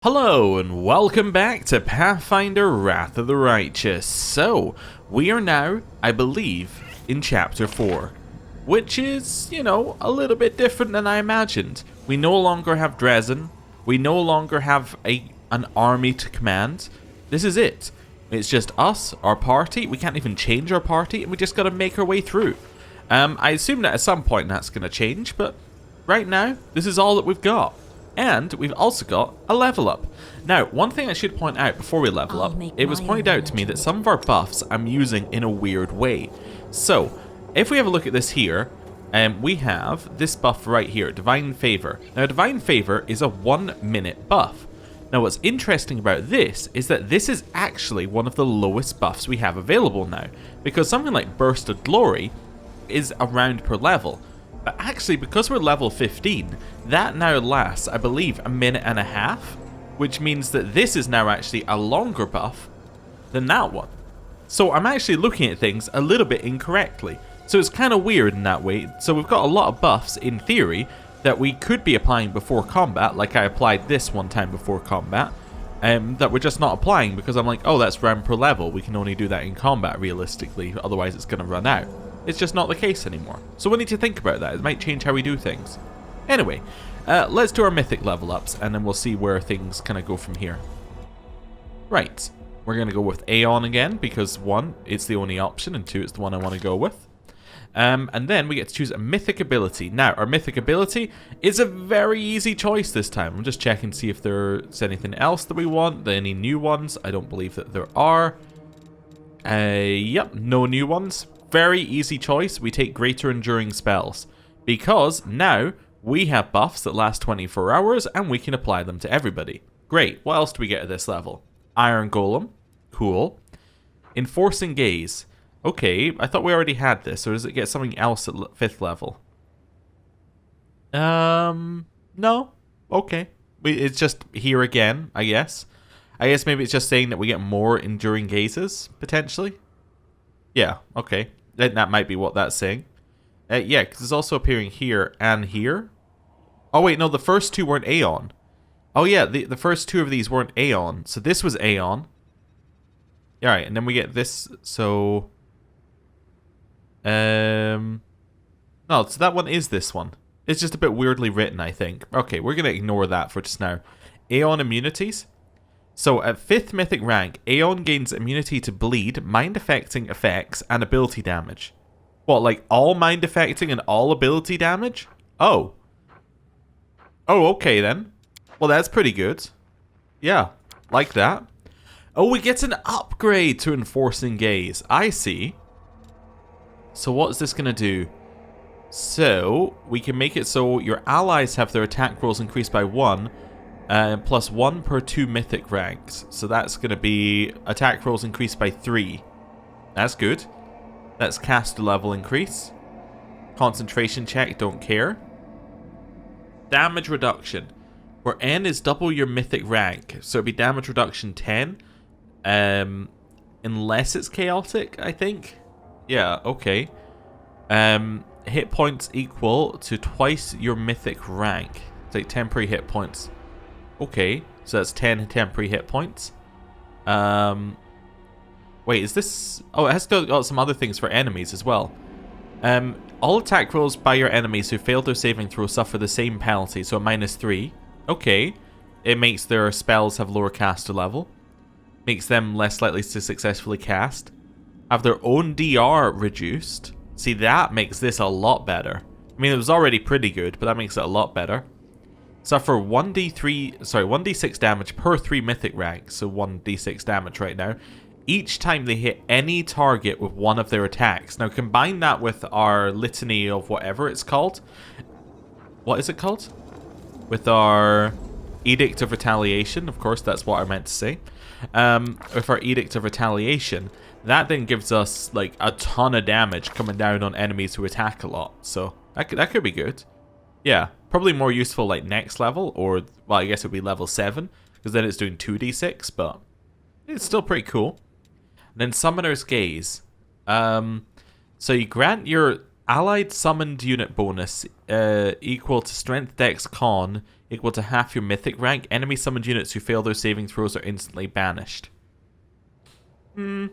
Hello and welcome back to Pathfinder Wrath of the Righteous. So, we are now, I believe, in Chapter 4, which is, a little bit different than I imagined. We no longer have Dresden, we no longer have an army to command. This is it. It's just us, our party, we can't even change our party, and we just gotta make our way through. I assume that at some point that's gonna change, but right now, this is all that we've got. And we've also got a level up. Now, one thing I should point out before we level up, it was pointed out to me that some of our buffs I'm using in a weird way. So, if we have a look at this here, we have this buff right here, Divine Favor. Now, Divine Favor is a 1-minute buff. Now, what's interesting about this is that this is actually one of the lowest buffs we have available now, because something like Burst of Glory is a round per level. But actually, because we're level 15, that now lasts, I believe, a minute and a half, which means that this is now actually a longer buff than that one. So I'm actually looking at things a little bit incorrectly. So it's kind of weird in that way. So we've got a lot of buffs, in theory, that we could be applying before combat, like I applied this one time before combat, that we're just not applying because I'm like, oh, that's round per level. We can only do that in combat, realistically, otherwise it's going to run out. It's just not the case anymore. So we need to think about that. It might change how we do things. Anyway, let's do our Mythic level ups, and then we'll see where things kind of go from here. Right, we're going to go with Aeon again, because 1, it's the only option, and 2, it's the one I want to go with. And then we get to choose a Mythic ability. Now, our Mythic ability is a very easy choice this time. I'm just checking to see if there's anything else that we want, any new ones. I don't believe that there are. Yep, no new ones. Very easy choice. We take Greater Enduring Spells, because now we have buffs that last 24 hours and we can apply them to everybody. Great. What else do we get at this level? Iron Golem. Cool. Enforcing Gaze. Okay, I thought we already had this, or does it get something else at 5th level? No. Okay. It's just here again, I guess. I guess maybe it's just saying that we get more Enduring Gazes, potentially. Yeah, okay. That might be what that's saying. Yeah, because it's also appearing here and here. Oh, wait, no, the first two weren't Aeon. Oh, yeah, the first two of these weren't Aeon. So this was Aeon. Alright, and then we get this, so... No, so that one is this one. It's just a bit weirdly written, I think. Okay, we're going to ignore that for just now. Aeon immunities. So at 5th Mythic rank, Aeon gains immunity to bleed, mind-affecting effects, and ability damage. What, like all mind-affecting and all ability damage? Oh. Oh, okay then. Well, that's pretty good. Yeah, like that. Oh, we get an upgrade to Enforcing Gaze. I see. So what's this going to do? So, we can make it so your allies have their attack rolls increased by 1, plus 1 per 2 Mythic ranks. So that's going to be attack rolls increased by 3. That's good. That's caster level increase. Concentration check, don't care. Damage reduction. Where N is double your Mythic rank. So it'd be damage reduction 10. Unless it's chaotic, I think. Yeah, okay. Hit points equal to twice your Mythic rank. It's like temporary hit points. Okay, so that's 10 temporary hit points. Wait, is this... Oh, it has got some other things for enemies as well. All attack rolls by your enemies who fail their saving throw suffer the same penalty, so a -3. Okay. It makes their spells have lower caster level. Makes them less likely to successfully cast. Have their own DR reduced. See, that makes this a lot better. I mean, it was already pretty good, but that makes it a lot better. Suffer 1d6 damage per 3 Mythic ranks, so 1d6 damage right now, each time they hit any target with one of their attacks. Now combine that with our litany of whatever it's called. What is it called? With our Edict of Retaliation, of course that's what I meant to say. With our Edict of Retaliation, that then gives us like a ton of damage coming down on enemies who attack a lot. So that could be good. Yeah, probably more useful like next level, or, well, I guess it would be level 7, because then it's doing 2d6, but it's still pretty cool. And then Summoner's Gaze. So you grant your allied summoned unit bonus equal to strength dex con equal to half your mythic rank. Enemy summoned units who fail their saving throws are instantly banished. Don't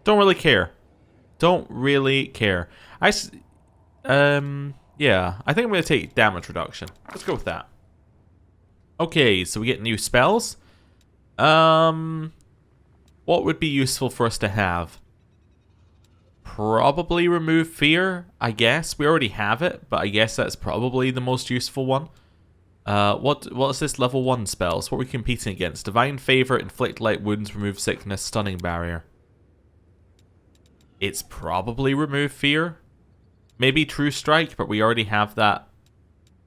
really care. Don't really care. Yeah, I think I'm going to take damage reduction. Let's go with that. Okay, so we get new spells. What would be useful for us to have? Probably remove fear, I guess. We already have it, but I guess that's probably the most useful one. What's this level 1 spells? What are we competing against? Divine Favor, Inflict Light Wounds, Remove Sickness, Stunning Barrier. It's probably remove fear. Maybe True Strike, but we already have that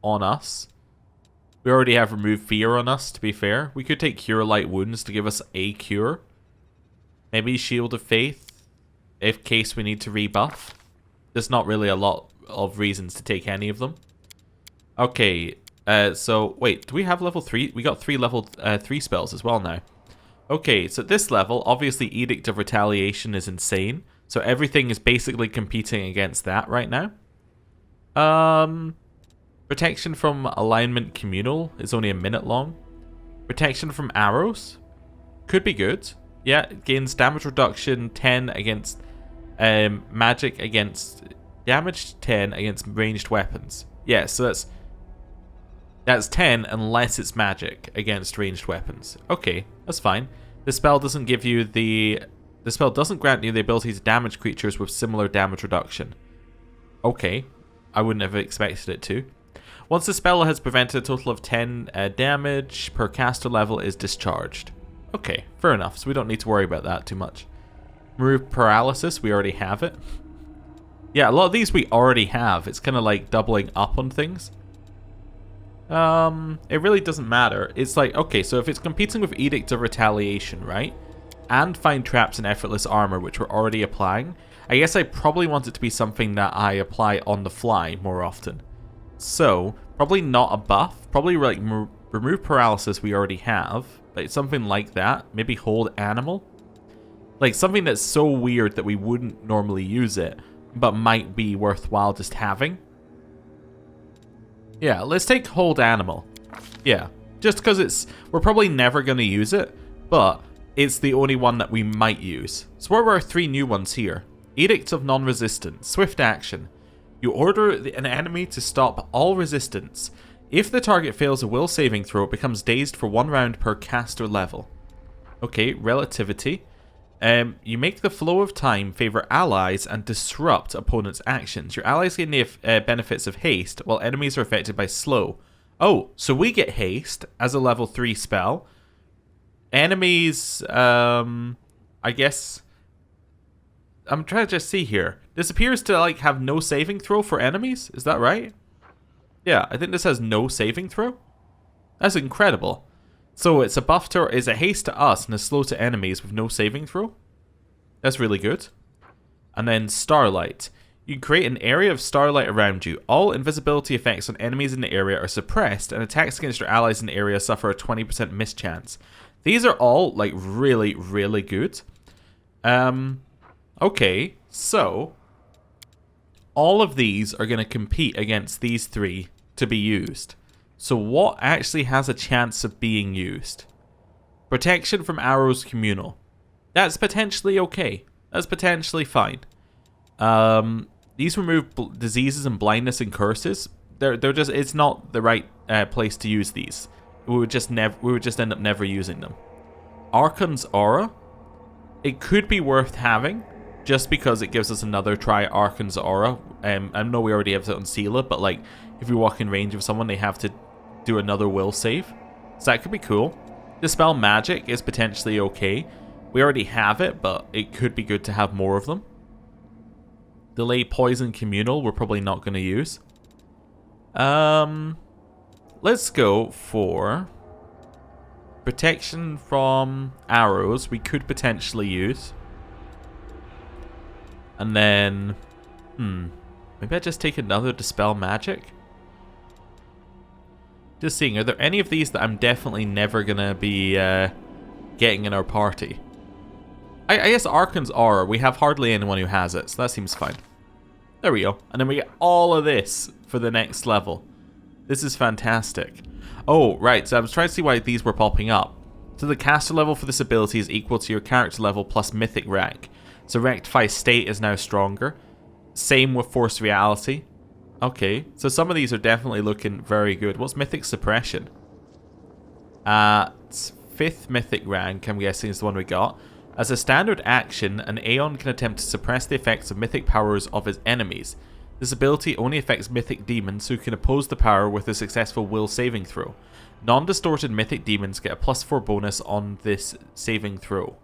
on us. We already have remove fear on us, to be fair. We could take Cure Light Wounds to give us a cure. Maybe Shield of Faith, in case we need to rebuff. There's not really a lot of reasons to take any of them. Okay, so wait, do we have level 3? We got 3 level 3 spells as well now. Okay, so at this level, obviously Edict of Retaliation is insane. So everything is basically competing against that right now. Protection from Alignment Communal is only a minute long. Protection from Arrows could be good. Yeah, it gains damage reduction 10 against magic against damage 10 against ranged weapons. Yeah, so that's 10 unless it's magic against ranged weapons. Okay, that's fine. The spell doesn't give you the spell doesn't grant you the ability to damage creatures with similar damage reduction. Okay, I wouldn't have expected it to. Once the spell has prevented a total of 10 damage per caster level is discharged. Okay, fair enough, so we don't need to worry about that too much. Remove Paralysis, we already have it. Yeah, a lot of these we already have. It's kind of like doubling up on things. It really doesn't matter. It's like, okay, so if it's competing with Edict of Retaliation, right? And Find Traps and Effortless Armor, which we're already applying, I guess I probably want it to be something that I apply on the fly more often. So, probably not a buff. Probably like remove Paralysis we already have. Like something like that. Maybe Hold Animal. Like something that's so weird that we wouldn't normally use it, but might be worthwhile just having. Yeah, let's take Hold Animal. Yeah, just because we're probably never going to use it, but it's the only one that we might use. So what are our 3 new ones here? Edict of Non-Resistance. Swift action. You order an enemy to stop all resistance. If the target fails a will saving throw, it becomes dazed for 1 round per caster level. Okay, Relativity. You make the flow of time favor allies and disrupt opponents' actions. Your allies gain the benefits of haste, while enemies are affected by slow. Oh, so we get haste as a level 3 spell. Enemies, I guess... I'm trying to just see here. This appears to like have no saving throw for enemies. Is that right? Yeah, I think this has no saving throw. That's incredible. So it's a buff to, is a haste to us and a slow to enemies with no saving throw. That's really good. And then Starlight. You create an area of starlight around you. All invisibility effects on enemies in the area are suppressed, and attacks against your allies in the area suffer a 20% mischance. These are all like really, really good. Okay, so all of these are going to compete against these 3 to be used. So what actually has a chance of being used? Protection from Arrows Communal. That's potentially okay. That's potentially fine. These remove diseases and blindness and curses. They're just, it's not the right place to use these. We would just end up never using them. Archon's Aura. It could be worth having, just because it gives us another try at Archon's Aura. I know we already have it on Seela, but like if we walk in range of someone, they have to do another will save. So that could be cool. Dispel Magic is potentially okay. We already have it, but it could be good to have more of them. Delay Poison Communal, we're probably not going to use. Let's go for Protection from Arrows, we could potentially use. And then, maybe I just take another Dispel Magic? Just seeing, are there any of these that I'm definitely never going to be getting in our party? I guess Archon's Aura, we have hardly anyone who has it, so that seems fine. There we go. And then we get all of this for the next level. This is fantastic. Oh, right. So I was trying to see why these were popping up. So the caster level for this ability is equal to your character level plus mythic rank. So Rectify State is now stronger. Same with Force Reality. Okay, so some of these are definitely looking very good. What's Mythic Suppression? It's 5th Mythic rank, I'm guessing is the one we got. As a standard action, an Aeon can attempt to suppress the effects of mythic powers of his enemies. This ability only affects mythic demons who can oppose the power with a successful will saving throw. Non-distorted mythic demons get a +4 bonus on this saving throw.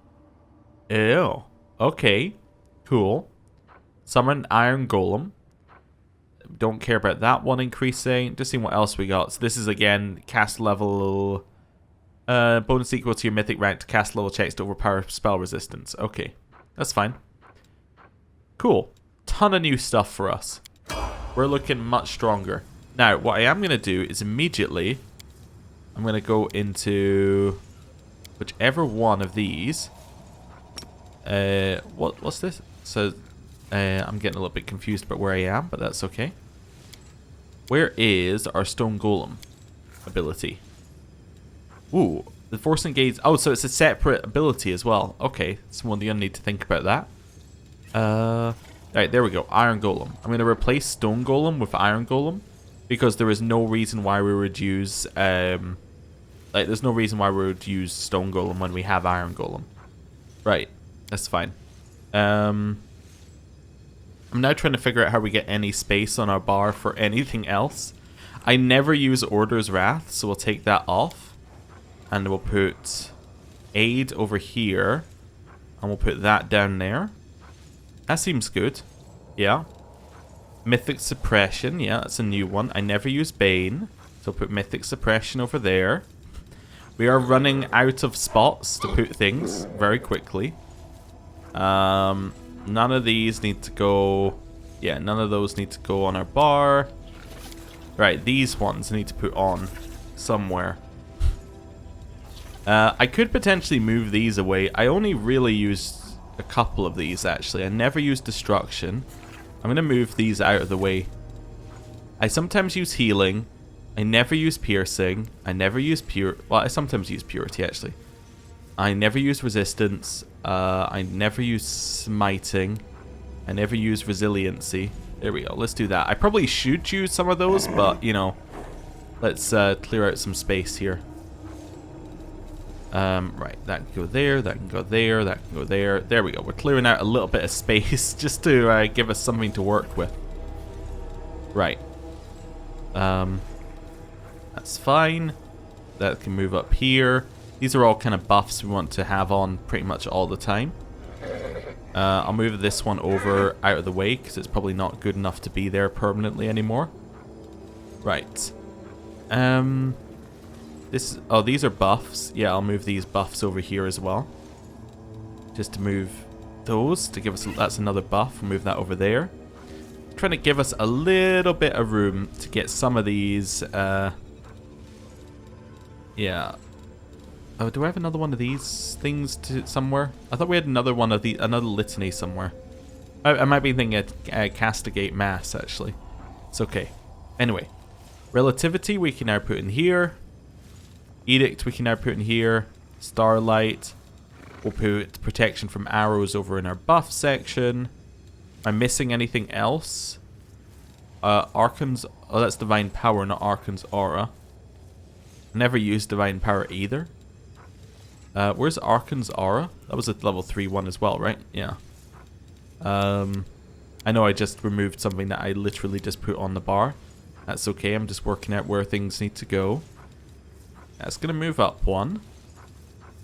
Ew. Okay. Cool. Summon Iron Golem. Don't care about that one increasing. Just seeing what else we got. So this is again cast level. Bonus equal to your mythic rank to cast level checks to overpower spell resistance. Okay. That's fine. Cool. Ton of new stuff for us. We're looking much stronger. Now, what I am going to do is immediately I'm going to go into whichever one of these. What's this? So I'm getting a little bit confused about where I am, but that's okay. Where is our Stone Golem ability? Ooh, the Force Engage. Oh, so it's a separate ability as well. Okay, so one you'll need to think about that. Right, there we go. Iron Golem. I'm going to replace Stone Golem with Iron Golem because there is no reason why we would use there's no reason why we would use Stone Golem when we have Iron Golem. Right, that's fine. I'm now trying to figure out how we get any space on our bar for anything else. I never use Order's Wrath, so we'll take that off. And we'll put Aid over here. And we'll put that down there. That seems good. Yeah. Mythic Suppression. Yeah, that's a new one. I never use Bane. So I'll put Mythic Suppression over there. We are running out of spots to put things very quickly. None of these need to go... Yeah, none of those need to go on our bar. Right, these ones I need to put on somewhere. I could potentially move these away. I only really used a couple of these, actually. I never use Destruction. I'm going to move these out of the way. I sometimes use Healing. I never use Piercing. I never use Well, I sometimes use Purity, actually. I never use Resistance. I never use Smiting. I never use Resiliency. There we go. Let's do that. I probably should use some of those, but, you know, let's clear out some space here. Right, that can go there, that can go there, that can go there. There we go. We're clearing out a little bit of space just to give us something to work with. Right. That's fine. That can move up here. These are all kind of buffs we want to have on pretty much all the time. I'll move this one over out of the way because it's probably not good enough to be there permanently anymore. Right. Oh, these are buffs. Yeah, I'll move these buffs over here as well. Just to move those to give us... That's another buff. We'll move that over there. Trying to give us a little bit of room to get some of these... Yeah. Oh, do I have another one of these things somewhere? I thought we had another one of the... Another litany somewhere. I might be thinking Castigate Mass, actually. It's okay. Anyway. Relativity we can now put in here. Edict we can now put in here. Starlight. We'll put Protection from Arrows over in our buff section. Am I missing anything else? Archon's... Oh, that's Divine Power, not Archon's Aura. Never used Divine Power either. Where's Archon's Aura? That was a level 3 one as well, right? Yeah. I know I just removed something that I literally just put on the bar. That's okay, I'm just working out where things need to go. That's going to move up one.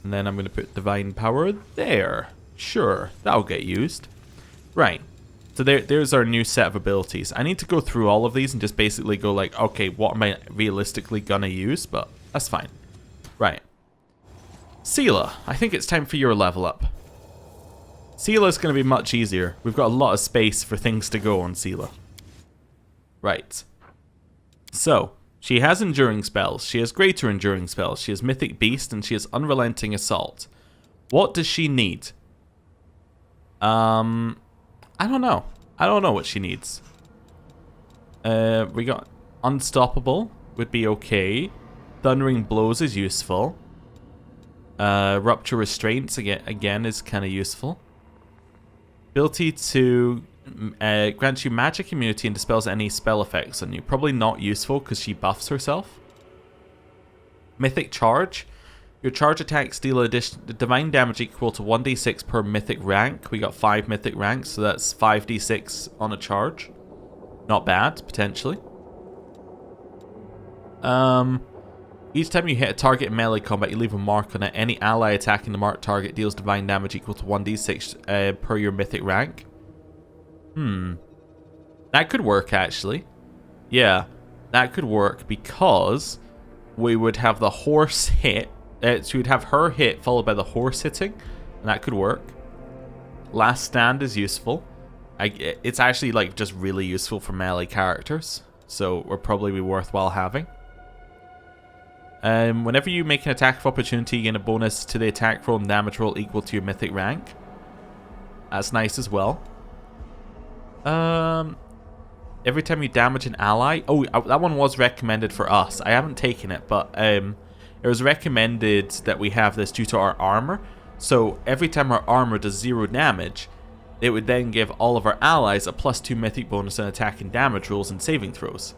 And then I'm going to put Divine Power there. Sure, that'll get used. Right. So there's our new set of abilities. I need to go through all of these and just basically go like, okay, what am I realistically going to use? But that's fine. Right. Seela, I think it's time for your level up. Seela's going to be much easier. We've got a lot of space for things to go on Seela. Right. So, she has enduring spells. She has greater enduring spells. She has Mythic Beast and she has Unrelenting Assault. What does she need? I don't know. I don't know what she needs. We got Unstoppable would be okay. Thundering Blows is useful. Rupture Restraints again is kind of useful. Ability to grants you magic immunity and dispels any spell effects on you. Probably not useful because she buffs herself. Mythic Charge. Your charge attacks deal divine damage equal to 1d6 per mythic rank. We got 5 mythic ranks, so that's 5d6 on a charge. Not bad, potentially. Each time you hit a target in melee combat, you leave a mark on it. Any ally attacking the marked target deals divine damage equal to 1d6 per your mythic rank. That could work, actually. Yeah, that could work because we would have the horse hit. So we'd have her hit followed by the horse hitting, and that could work. Last Stand is useful. It's actually like just really useful for melee characters, so would probably be worthwhile having. Whenever you make an attack of opportunity, you gain a bonus to the attack roll and damage roll equal to your mythic rank. That's nice as well. Every time you damage an ally... Oh, that one was recommended for us. I haven't taken it, but it was recommended that we have this due to our armor. So every time our armor does 0 damage, it would then give all of our allies a +2 mythic bonus on attack and damage rolls and saving throws,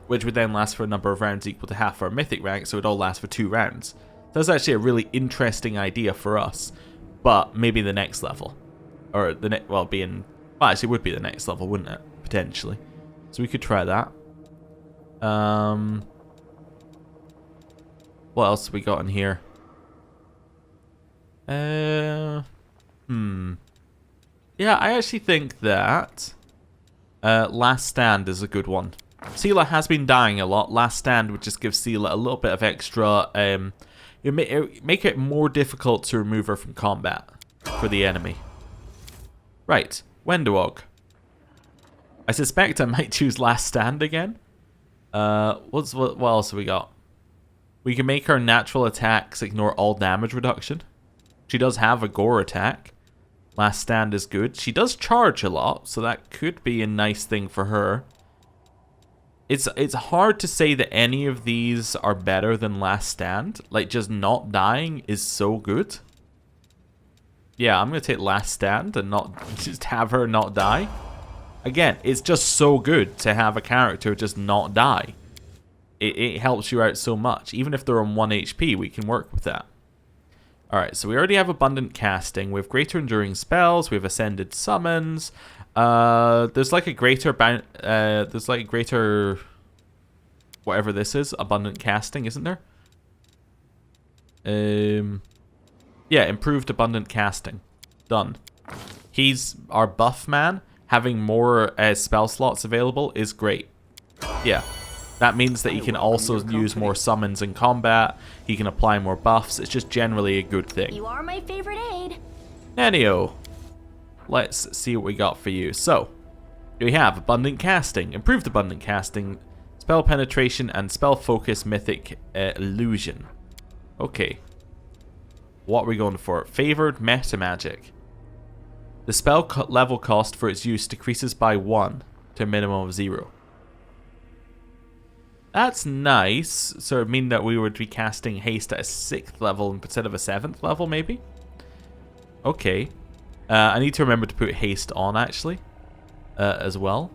which would then last for a number of rounds equal to half our mythic rank, so it would all last for 2 rounds. That's actually a really interesting idea for us, but maybe the next level. Or the next, well, actually it would be the next level, wouldn't it? Potentially. So we could try that. What else have we got in here? Yeah, I actually think that Last Stand is a good one. Seela has been dying a lot. Last Stand would just give Seela a little bit of extra... make it more difficult to remove her from combat for the enemy. Right, Wendowog. I suspect I might choose Last Stand again. What else have we got? We can make her natural attacks ignore all damage reduction. She does have a gore attack. Last Stand is good. She does charge a lot, so that could be a nice thing for her. It's hard to say that any of these are better than Last Stand. Like, just not dying is so good. Yeah, I'm going to take Last Stand and not just have her not die. Again, it's just so good to have a character just not die. It helps you out so much. Even if they're on 1 HP, we can work with that. Alright, so we already have Abundant Casting. We have Greater Enduring Spells. We have Ascended Summons. There's like a greater... there's like a greater... whatever this is. Abundant Casting, isn't there? Yeah, Improved Abundant Casting. Done. He's our buff man. Having more spell slots available is great. Yeah. That means that he can also use more summons in combat. He can apply more buffs. It's just generally a good thing. You are my favorite aide. Anyhow, let's see what we got for you. So, we have Abundant Casting, Improved Abundant Casting, Spell Penetration, and Spell Focus Mythic Illusion. Okay. What are we going for? Favored Meta Magic. The spell level cost for its use decreases by 1 to a minimum of 0. That's nice. So it would mean that we would be casting haste at a 6th level instead of a 7th level, maybe? Okay. I need to remember to put haste on, actually, as well.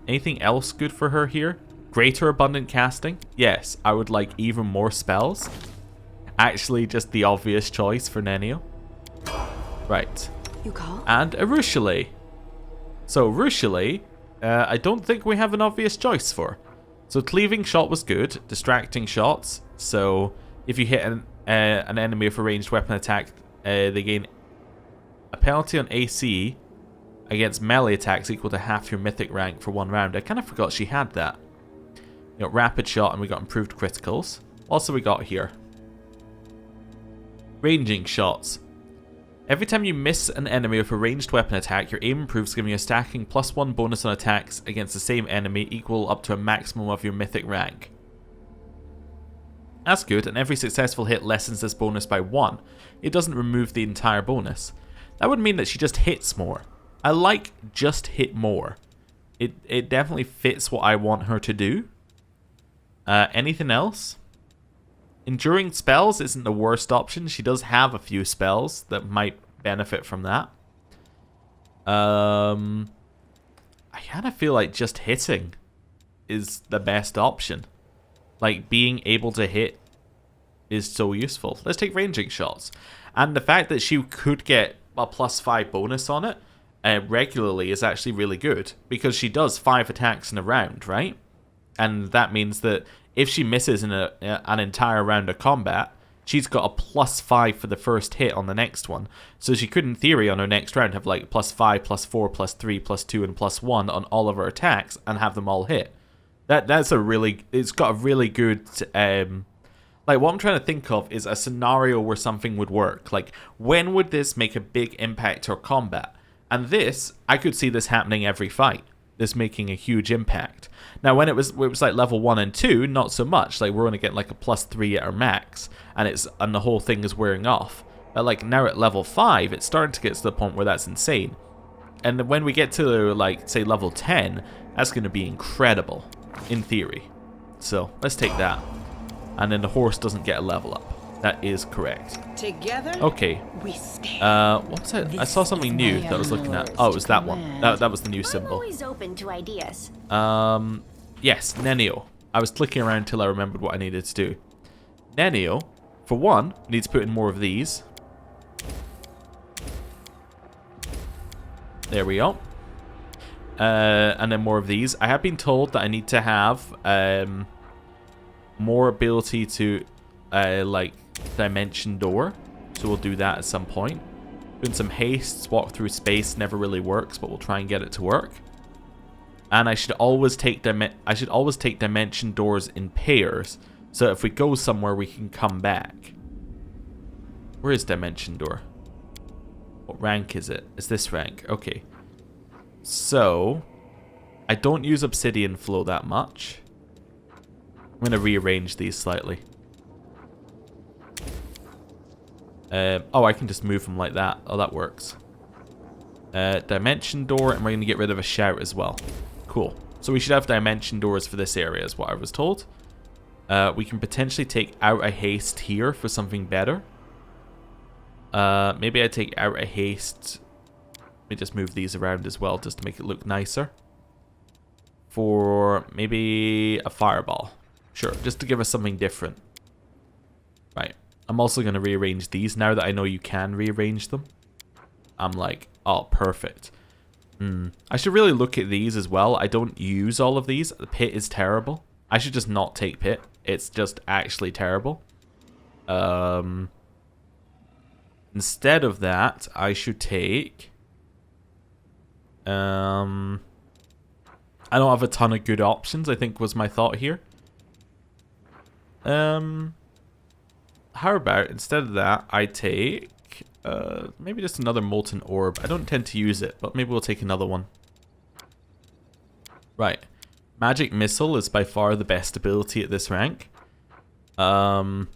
Anything else good for her here? Greater Abundant Casting? Yes, I would like even more spells. Actually, just the obvious choice for Nenio. Right. You call? And a Rushale. So, Rushale, I don't think we have an obvious choice for. So Cleaving Shot was good, Distracting Shots. So if you hit an enemy with a ranged weapon attack, they gain a penalty on AC against melee attacks equal to half your mythic rank for 1 round. I kind of forgot she had that. You got Rapid Shot and we got Improved Criticals. Also we got here Ranging Shots. Every time you miss an enemy with a ranged weapon attack, your aim improves, giving you a stacking +1 bonus on attacks against the same enemy equal up to a maximum of your mythic rank. That's good, and every successful hit lessens this bonus by 1. It doesn't remove the entire bonus. That would mean that she just hits more. I like just hit more. It definitely fits what I want her to do. Anything else? Enduring spells isn't the worst option. She does have a few spells that might benefit from that. I kind of feel like just hitting is the best option. Like, being able to hit is so useful. Let's take ranging shots. And the fact that she could get a +5 bonus on it regularly is actually really good, because she does 5 attacks in a round, right? And that means that if she misses in an entire round of combat, she's got a +5 for the first hit on the next one. So she could, in theory, on her next round have like +5, +4, +3, +2, and +1 on all of her attacks and have them all hit. That's a really... It's got a really good... like, what I'm trying to think of is a scenario where something would work. Like, when would this make a big impact to her combat? And this, I could see this happening every fight. This making a huge impact. Now, when it was like level 1 and 2, not so much. Like, we're only getting like a +3 at our max, and the whole thing is wearing off. But like now at level 5, it's starting to get to the point where that's insane. And when we get to like say level 10, that's going to be incredible, in theory. So let's take that. And then the horse doesn't get a level up. That is correct. Together, okay. We stand. What was it? I saw something new that I was looking at. Oh, it was that one. That was the new symbol. I'm always open to ideas. Yes, Nenio. I was clicking around until I remembered what I needed to do. Nenio, for one, needs to put in more of these. There we go. And then more of these. I have been told that I need to have more ability to like dimension door, so we'll do that at some point. Doing some hastes, walk through space never really works, but we'll try and get it to work. And I should always take dimension doors in pairs, so if we go somewhere we can come back. Where is dimension door? What rank is it? It's this rank. Okay. So I don't use obsidian flow that much. I'm going to rearrange these slightly. Oh, I can just move them like that. Oh, that works. Dimension door, and we're going to get rid of a shout as well. Cool. So we should have dimension doors for this area, is what I was told. We can potentially take out a haste here for something better. Maybe I take out a haste. Let me just move these around as well, just to make it look nicer. For maybe a fireball. Sure, just to give us something different. Right. I'm also going to rearrange these now that I know you can rearrange them. I'm like, oh, perfect. I should really look at these as well. I don't use all of these. The pit is terrible. I should just not take pit. It's just actually terrible. Instead of that, I should take... I don't have a ton of good options, I think was my thought here. How about, instead of that, I take... maybe just another molten orb. I don't tend to use it, but maybe we'll take another one. Right. Magic missile is by far the best ability at this rank. I'm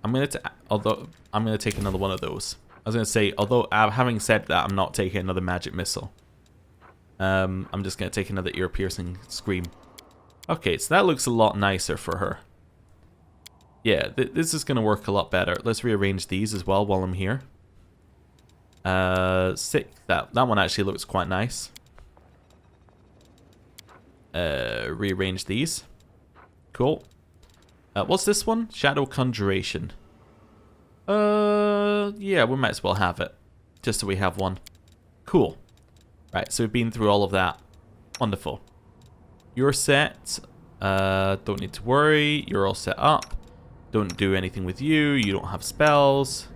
gonna take another one of those. I was gonna say, although having said that, I'm not taking another magic missile. I'm just gonna take another ear-piercing scream. Okay, so that looks a lot nicer for her. Yeah, this is gonna work a lot better. Let's rearrange these as well while I'm here. Sick. That one actually looks quite nice. Rearrange these. Cool. What's this one? Shadow Conjuration. Yeah, we might as well have it. Just so we have one. Cool. Right, so we've been through all of that. Wonderful. You're set. Don't need to worry. You're all set up. Don't do anything with you. You don't have spells.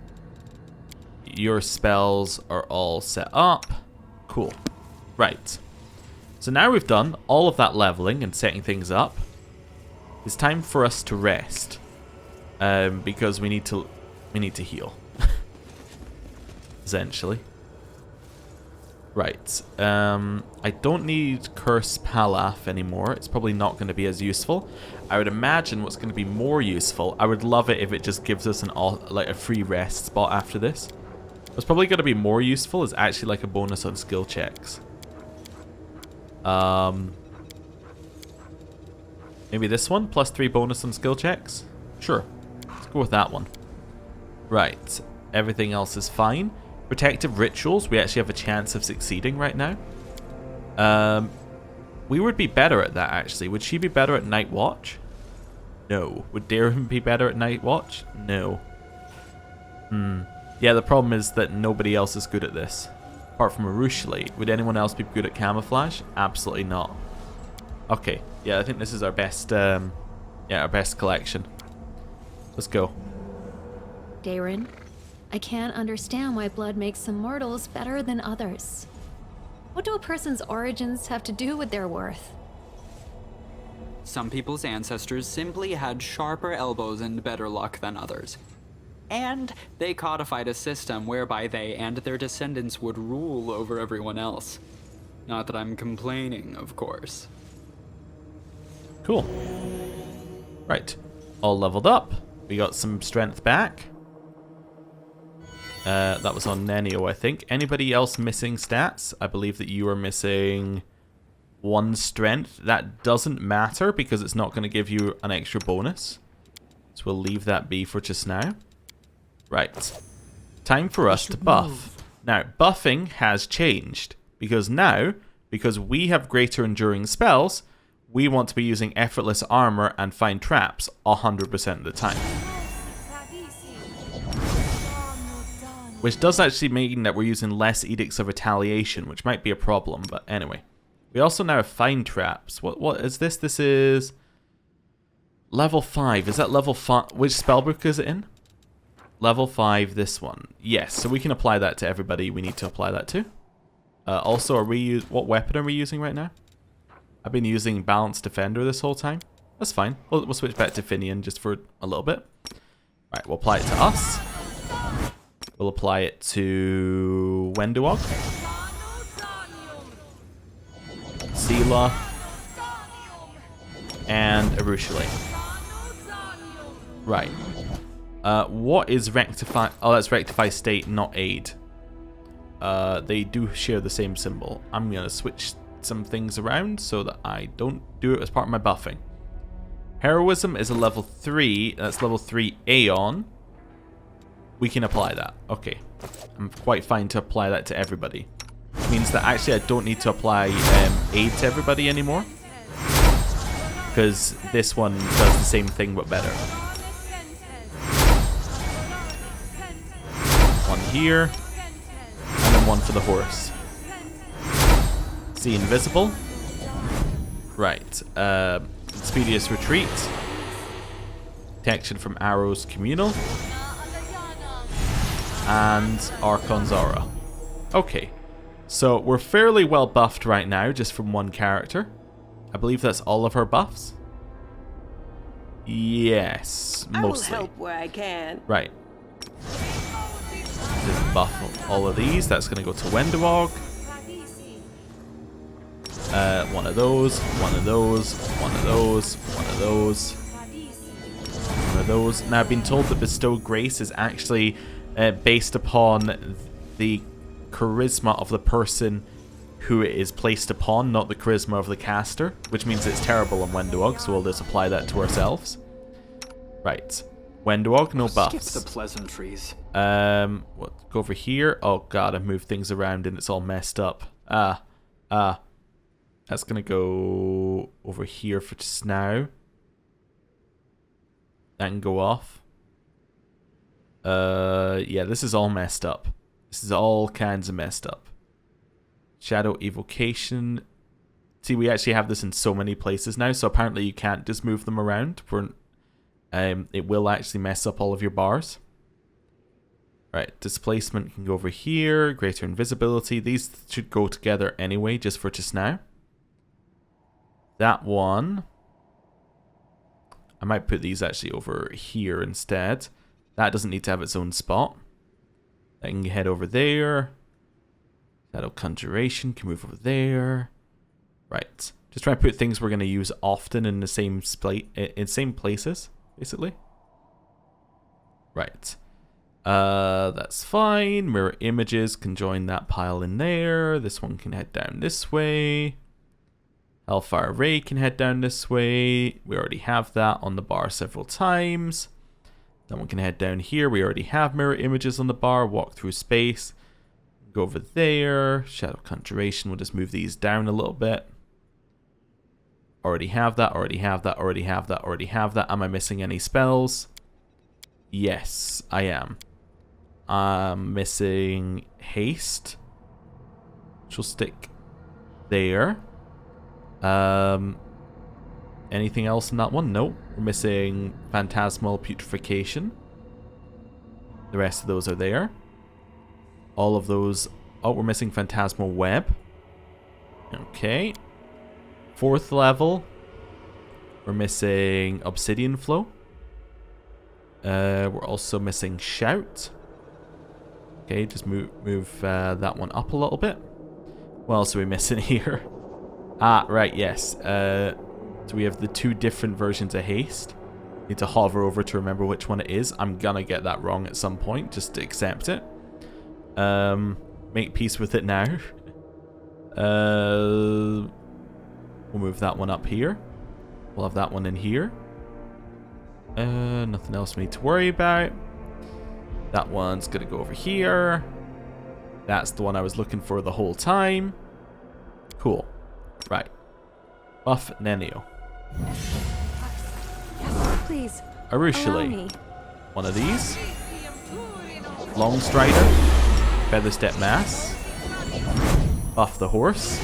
Your spells are all set up. Cool. Right. So now we've done all of that leveling and setting things up. It's time for us to rest. Because we need to heal. Essentially. Right. I don't need Curse Palaf anymore. It's probably not going to be as useful. I would imagine what's going to be more useful. I would love it if it just gives us a free rest spot after this. What's probably going to be more useful is actually like a bonus on skill checks. Maybe this one, +3 bonus on skill checks? Sure, let's go with that one. Right, everything else is fine. Protective rituals, we actually have a chance of succeeding right now. We would be better at that, actually. Would she be better at Night Watch? No. Would Darren be better at Night Watch? No. Yeah, the problem is that nobody else is good at this. Apart from Arushli. Would anyone else be good at camouflage? Absolutely not. Okay, yeah, I think this is our best, our best collection. Let's go. Darren, I can't understand why blood makes some mortals better than others. What do a person's origins have to do with their worth? Some people's ancestors simply had sharper elbows and better luck than others. And they codified a system whereby they and their descendants would rule over everyone else. Not that I'm complaining, of course. Cool. Right. All leveled up. We got some strength back. That was on Nenio, I think. Anybody else missing stats? I believe that you are missing 1 strength. That doesn't matter because it's not going to give you an extra bonus. So we'll leave that be for just now. Right. Time for us to buff. Now, buffing has changed. Because now, because we have greater enduring spells, we want to be using effortless armor and find traps 100% of the time. Which does actually mean that we're using less Edicts of Retaliation, which might be a problem, but anyway. We also now have Find Traps. What is this? This is level 5. Is that level 5? Which spellbook is it in? Level 5, this one. Yes, so we can apply that to everybody we need to apply that to. Also, what weapon are we using right now? I've been using Balanced Defender this whole time. That's fine. We'll switch back to Finian just for a little bit. Right, we'll apply it to us. We'll apply it to Wenduog, Sela, and Arushli. Right. What is Rectify? Oh, that's Rectify State, not Aid. They do share the same symbol. I'm going to switch some things around so that I don't do it as part of my buffing. Heroism is a level 3. That's level 3 Aeon. We can apply that. Okay. I'm quite fine to apply that to everybody. It means that actually I don't need to apply aid to everybody anymore. Because this one does the same thing but better. One here. And then one for the horse. See invisible. Right. Expeditious Retreat. Protection from arrows communal. And Archon Zara. Okay. So we're fairly well buffed right now, just from one character. I believe that's all of her buffs. Yes, mostly. I will help where I can. Right. Just buff all of these. That's going to go to Wenduog. One of those, one of those, one of those, one of those, one of those. Now I've been told that Bestow Grace is actually based upon the charisma of the person who it is placed upon, not the charisma of the caster, which means it's terrible on Wenduog, so we'll just apply that to ourselves. Right. Wenduog, no buffs. Skip the pleasantries. Go over here. Oh god, I've moved things around and it's all messed up. That's gonna go over here for just now. That can go off. Yeah, this is all messed up. This is all kinds of messed up. Shadow Evocation. See, we actually have this in so many places now, so apparently you can't just move them around. It will actually mess up all of your bars. Right, Displacement can go over here. Greater Invisibility. These should go together anyway, just for just now. That one. I might put these actually over here instead. That doesn't need to have its own spot. I can head over there. Shadow Conjuration can move over there. Right. Just trying to put things we're going to use often in the same places, basically. Right. That's fine. Mirror images can join that pile in there. This one can head down this way. Hellfire Ray can head down this way. We already have that on the bar several times. That one can head down here. We already have mirror images on the bar. Walk through space. Go over there. Shadow Conjuration. We'll just move these down a little bit. Already have that. Already have that. Already have that. Already have that. Am I missing any spells? Yes, I am. I'm missing Haste. Which will stick there. Anything else in that one? No. We're missing Phantasmal Putrefaction. The rest of those are there. All of those... Oh, we're missing Phantasmal Web. Okay. 4th level. We're missing Obsidian Flow. We're also missing Shout. Okay, just move that one up a little bit. What else are we missing here? Ah, right, yes. So we have the 2 different versions of Haste. Need to hover over to remember which one it is. I'm gonna get that wrong at some point, just to accept it. Make peace with it now. We'll move that one up here. We'll have that one in here. Nothing else we need to worry about. That one's gonna go over here. That's the one I was looking for the whole time. Cool. Right. Buff Nenio. Please. Arushali. One of these. Long Strider. Featherstep Mass. Buff the horse.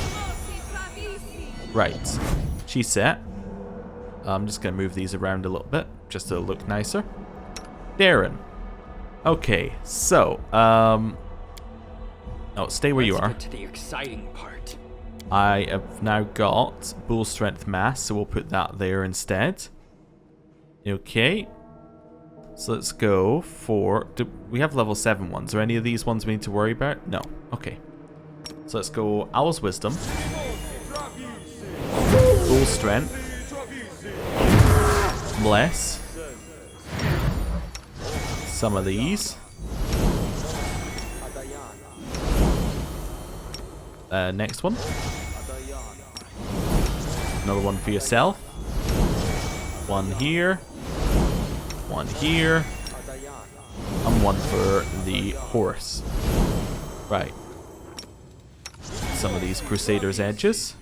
Right. She's set. I'm just going to move these around a little bit, just to look nicer. Darren. Okay, so, oh, stay where you are. Let's get to the exciting part. I have now got Bull Strength Mass, so we'll put that there instead. Okay. So let's go for... we have level 7 ones. Are any of these ones we need to worry about? No. Okay. So let's go Owl's Wisdom. Bull Strength. Bless. Some of these. Next one. Another one for yourself. One here. One here. And one for the horse. Right. Some of these Crusaders' edges.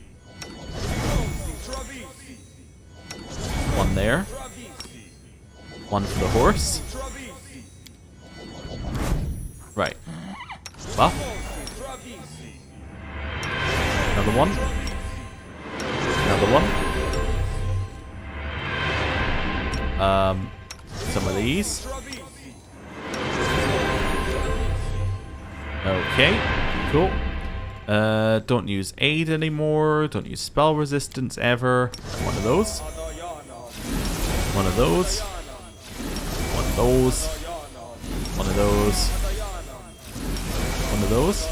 One there. One for the horse. Right. Buff. Another one. Another one. Some of these. Okay. Cool. Don't use aid anymore. Don't use spell resistance ever. One of those. One of those. One of those. One of those. One of those.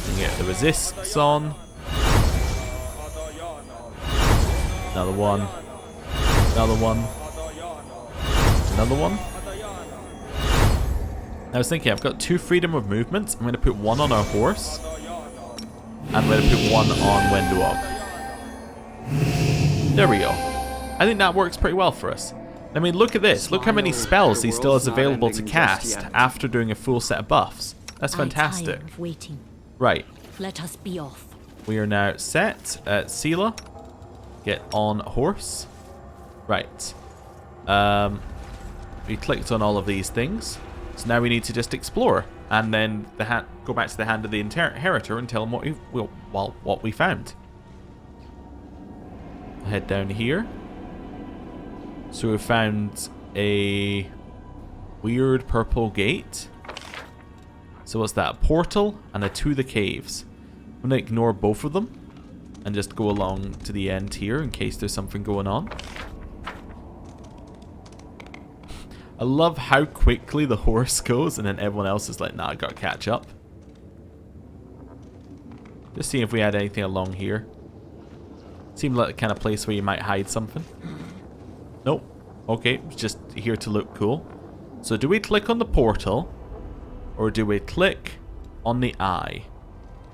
And get the resists on. Another one. Another one. Another one. I was thinking, I've got 2 freedom of movements. I'm going to put one on our horse. And I'm going to put one on Wenduog. There we go. I think that works pretty well for us. I mean, look at this. Look how many spells he still has available to cast after doing a full set of buffs. That's fantastic. I'm tired of waiting. Right. Let us be off. We are now set at Sela. Get on horse. Right. We clicked on all of these things. So now we need to just explore. And then go back to the Hand of the Inheritor and tell him what we found. Head down here. So we found a weird purple gate. So what's that? A portal and a to the caves. I'm going to ignore both of them and just go along to the end here in case there's something going on. I love how quickly the horse goes and then everyone else is like, nah, I gotta catch up. Just seeing if we had anything along here. Seemed like the kind of place where you might hide something. Nope. Okay, just here to look cool. So do we click on the portal, or do we click on the eye?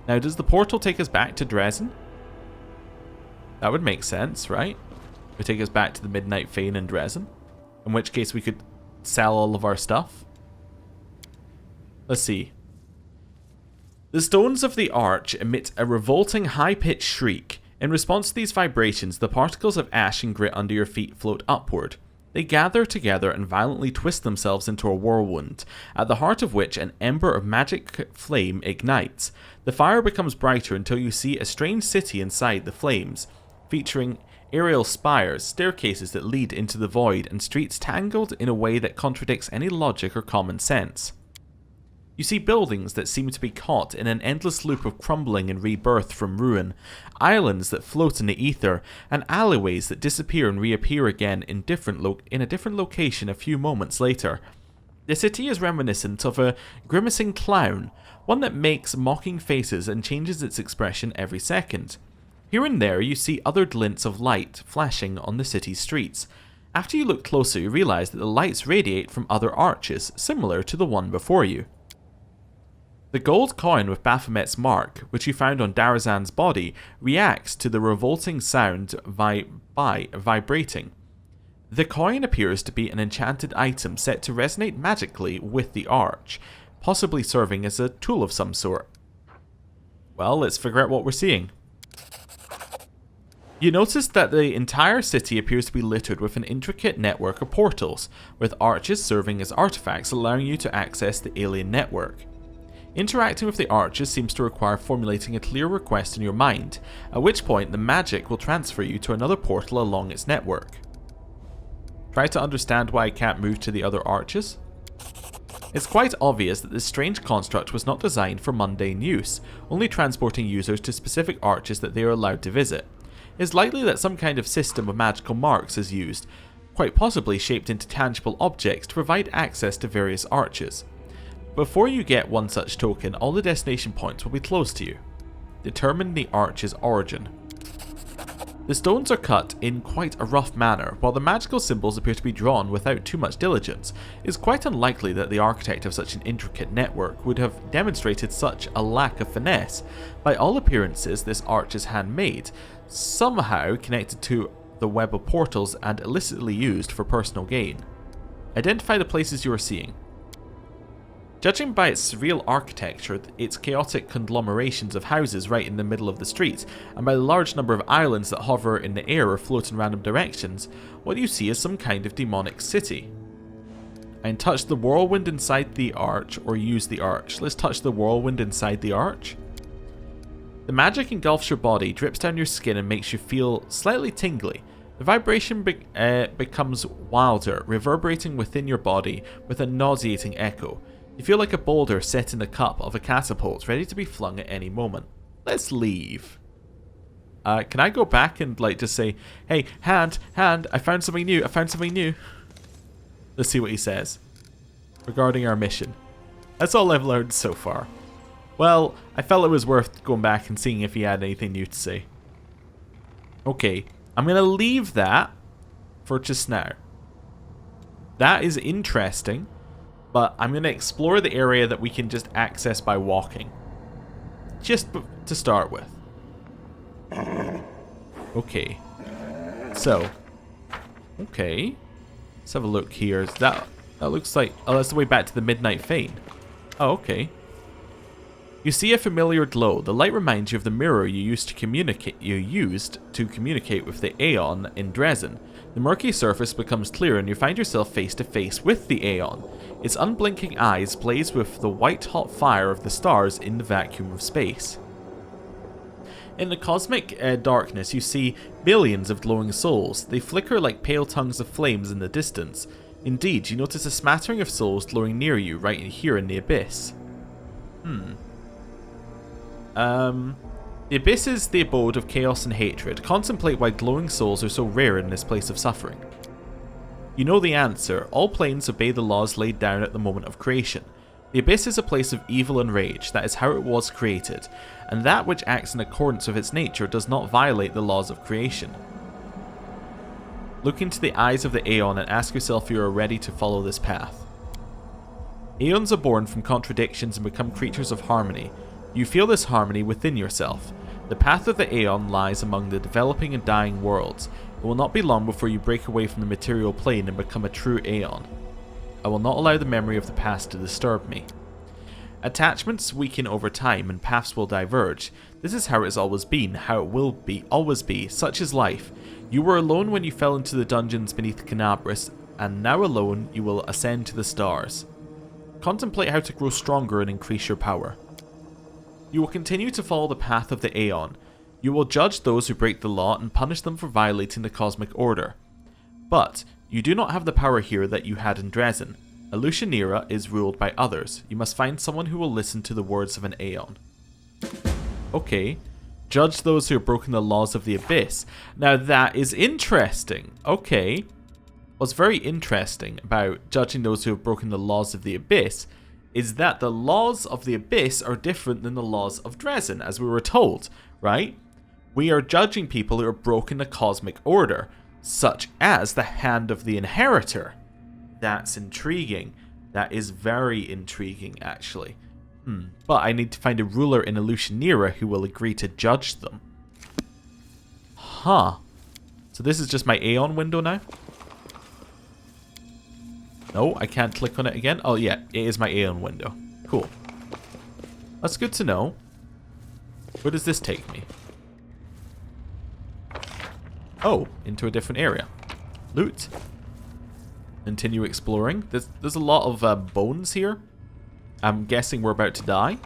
Now, does the portal take us back to Dresden? That would make sense, right? It would take us back to the Midnight Fane in Dresden, in which case we could sell all of our stuff. Let's see. The stones of the arch emit a revolting high-pitched shriek. In response to these vibrations, the particles of ash and grit under your feet float upward. They gather together and violently twist themselves into a whirlwind, at the heart of which an ember of magic flame ignites. The fire becomes brighter until you see a strange city inside the flames, featuring aerial spires, staircases that lead into the void, and streets tangled in a way that contradicts any logic or common sense. You see buildings that seem to be caught in an endless loop of crumbling and rebirth from ruin, islands that float in the ether, and alleyways that disappear and reappear again in a different location a few moments later. The city is reminiscent of a grimacing clown, one that makes mocking faces and changes its expression every second. Here and there you see other glints of light flashing on the city's streets. After you look closer, you realize that the lights radiate from other arches, similar to the one before you. The gold coin with Baphomet's mark, which you found on Darazan's body, reacts to the revolting sound by vibrating. The coin appears to be an enchanted item set to resonate magically with the arch, possibly serving as a tool of some sort. Well, let's figure out what we're seeing. You notice that the entire city appears to be littered with an intricate network of portals, with arches serving as artifacts allowing you to access the alien network. Interacting with the arches seems to require formulating a clear request in your mind, at which point the magic will transfer you to another portal along its network. Try to understand why I can't move to the other arches? It's quite obvious that this strange construct was not designed for mundane use, only transporting users to specific arches that they are allowed to visit. It's likely that some kind of system of magical marks is used, quite possibly shaped into tangible objects to provide access to various arches. Before you get one such token, all the destination points will be closed to you. Determine the arch's origin. The stones are cut in quite a rough manner, while the magical symbols appear to be drawn without too much diligence. It is quite unlikely that the architect of such an intricate network would have demonstrated such a lack of finesse. By all appearances, this arch is handmade, somehow connected to the web of portals and illicitly used for personal gain. Identify the places you are seeing. Judging by its surreal architecture, its chaotic conglomerations of houses right in the middle of the street, and by the large number of islands that hover in the air or float in random directions, what you see is some kind of demonic city. And touch the whirlwind inside the arch, or use the arch. Let's touch the whirlwind inside the arch. The magic engulfs your body, drips down your skin, and makes you feel slightly tingly. The vibration becomes wilder, reverberating within your body with a nauseating echo. You feel like a boulder set in the cup of a catapult, ready to be flung at any moment. Let's leave. Can I go back and just say, hey, hand, I found something new, Let's see what he says regarding our mission. That's all I've learned so far. Well, I felt it was worth going back and seeing if he had anything new to say. Okay, I'm going to leave that for just now. That is interesting. But I'm going to explore the area that we can just access by walking. Just to start with. Okay. So. Okay. Let's have a look here. That looks like... Oh, that's the way back to the Midnight Fane. Oh, okay. You see a familiar glow. The light reminds you of the mirror you used to communicate with the Aeon in Dresden. The murky surface becomes clear and you find yourself face to face with the Aeon. Its unblinking eyes blaze with the white-hot fire of the stars in the vacuum of space. In the cosmic darkness, you see billions of glowing souls. They flicker like pale tongues of flames in the distance. Indeed, you notice a smattering of souls glowing near you, right here in the abyss. The abyss is the abode of chaos and hatred. Contemplate why glowing souls are so rare in this place of suffering. You know the answer. All planes obey the laws laid down at the moment of creation. The abyss is a place of evil and rage. That is how it was created, and that which acts in accordance with its nature does not violate the laws of creation. Look into the eyes of the Aeon and ask yourself if you are ready to follow this path. Aeons are born from contradictions and become creatures of harmony. You feel this harmony within yourself. The path of the Aeon lies among the developing and dying worlds. It will not be long before you break away from the material plane and become a true Aeon. I will not allow the memory of the past to disturb me. Attachments weaken over time and paths will diverge. This is how it has always been, how it will always be. Such is life. You were alone when you fell into the dungeons beneath Canabris, and now alone you will ascend to the stars. Contemplate how to grow stronger and increase your power. You will continue to follow the path of the Aeon. You will judge those who break the law and punish them for violating the cosmic order. But you do not have the power here that you had in Dresden. Alushinyrra is ruled by others. You must find someone who will listen to the words of an Aeon. Okay. Judge those who have broken the laws of the Abyss. Now that is interesting. Okay. What's very interesting about judging those who have broken the laws of the Abyss is that the laws of the Abyss are different than the laws of Dresden, as we were told, right? We are judging people who have broken the cosmic order, such as the Hand of the Inheritor. That's intriguing. That is very intriguing, actually. But I need to find a ruler in Alushinyrra who will agree to judge them. Huh. So this is just my Aeon window now? No, I can't click on it again. Oh yeah, it is my Aeon window. Cool. That's good to know. Where does this take me? Oh, into a different area. Loot. Continue exploring. There's a lot of bones here. I'm guessing we're about to die.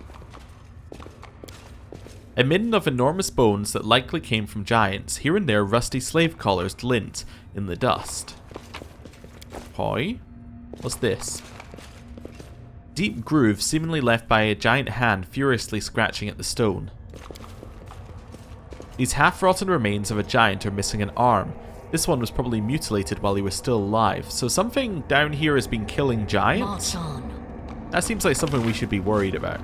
A midden of enormous bones that likely came from giants. Here and there, rusty slave collars glint in the dust. Hoi? What's this? Deep groove seemingly left by a giant hand furiously scratching at the stone. These half-rotten remains of a giant are missing an arm. This one was probably mutilated while he was still alive, so something down here has been killing giants? That seems like something we should be worried about.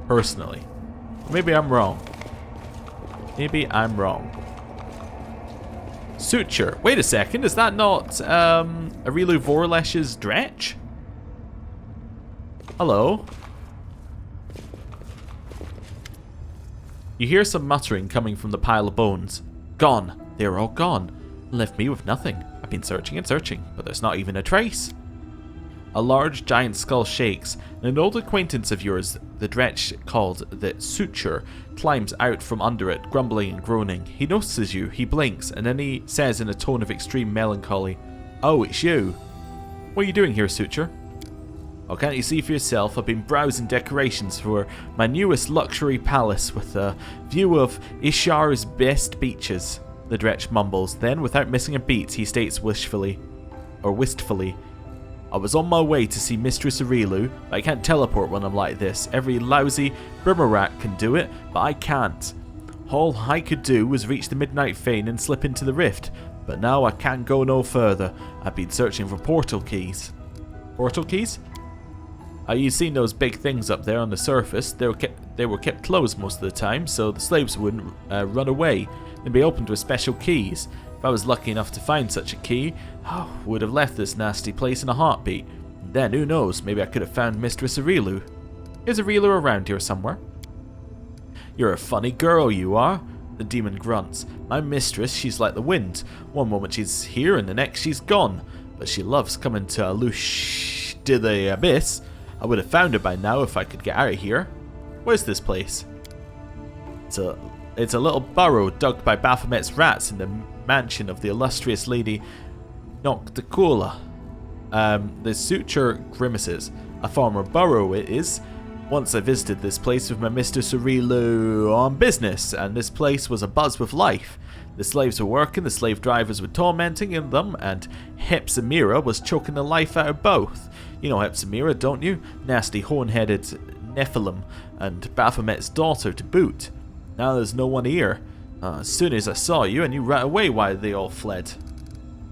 Personally. Maybe I'm wrong. Maybe I'm wrong. Suture. Wait a second, is that not Areelu Vorlesh's Dretch? Hello? You hear some muttering coming from the pile of bones. Gone. They're all gone. Left me with nothing. I've been searching and searching, but there's not even a trace. A large giant skull shakes, and an old acquaintance of yours, the Dretch called the Suture, climbs out from under it, grumbling and groaning. He notices you, he blinks, and then he says in a tone of extreme melancholy, "Oh, it's you. What are you doing here, Suture?" "Oh, can't you see for yourself? I've been browsing decorations for my newest luxury palace with a view of Ishar's best beaches," the Dretch mumbles. Then, without missing a beat, he states wistfully, "I was on my way to see Mistress Areelu, but I can't teleport when I'm like this. Every lousy Brimmerat can do it, but I can't. All I could do was reach the Midnight Fane and slip into the rift, but now I can't go no further. I've been searching for portal keys." Portal keys? You've seen those big things up there on the surface. They were kept closed most of the time, so the slaves wouldn't run away. They'd be opened with special keys. If I was lucky enough to find such a key, I would have left this nasty place in a heartbeat. And then, who knows, maybe I could have found Mistress Areelu. Is Areelu around here somewhere? "You're a funny girl, you are," the demon grunts. "My mistress, she's like the wind. One moment she's here and the next she's gone. But she loves coming to the Abyss. I would have found her by now if I could get out of here. Where's this place?" It's a little burrow dug by Baphomet's rats in the mansion of the illustrious Lady Nocticola. The Suture grimaces. "A former burrow it is. Once I visited this place with my Mistress Areelu on business, and this place was abuzz with life. The slaves were working, the slave drivers were tormenting them, and Hepzibah was choking the life out of both. You know Hepzibah, don't you? Nasty horn-headed Nephilim, and Baphomet's daughter to boot. Now there's no one here. As soon as I saw you, I knew right away why they all fled."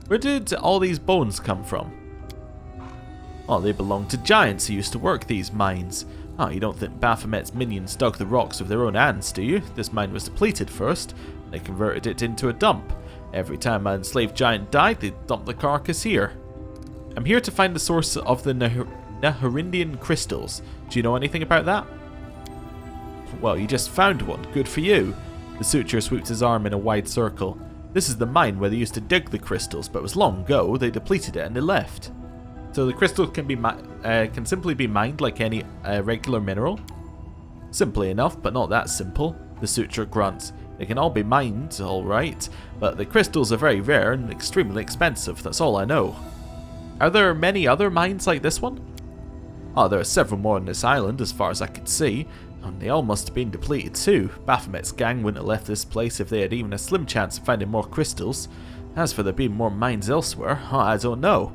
Where did all these bones come from? "Oh, they belong to giants who used to work these mines. Oh, you don't think Baphomet's minions dug the rocks with their own hands, do you? This mine was depleted first. They converted it into a dump. Every time an enslaved giant died, they dumped the carcass here. I'm here to find the source of the Naharindian crystals. Do you know anything about that? Well, you just found one. Good for you. The suture swooped his arm in a wide circle. This is the mine where they used to dig the crystals, but it was long ago. They depleted it and they left. So the crystals can simply be mined like any regular mineral. Simply enough, but not that simple. The suture grunts. They can all be mined, alright, but the crystals are very rare and extremely expensive. That's all I know. Are there many other mines like this one? Oh, there are several more on this island, as far as I could see. And they all must have been depleted too. Baphomet's gang wouldn't have left this place if they had even a slim chance of finding more crystals. As for there being more mines elsewhere, I don't know.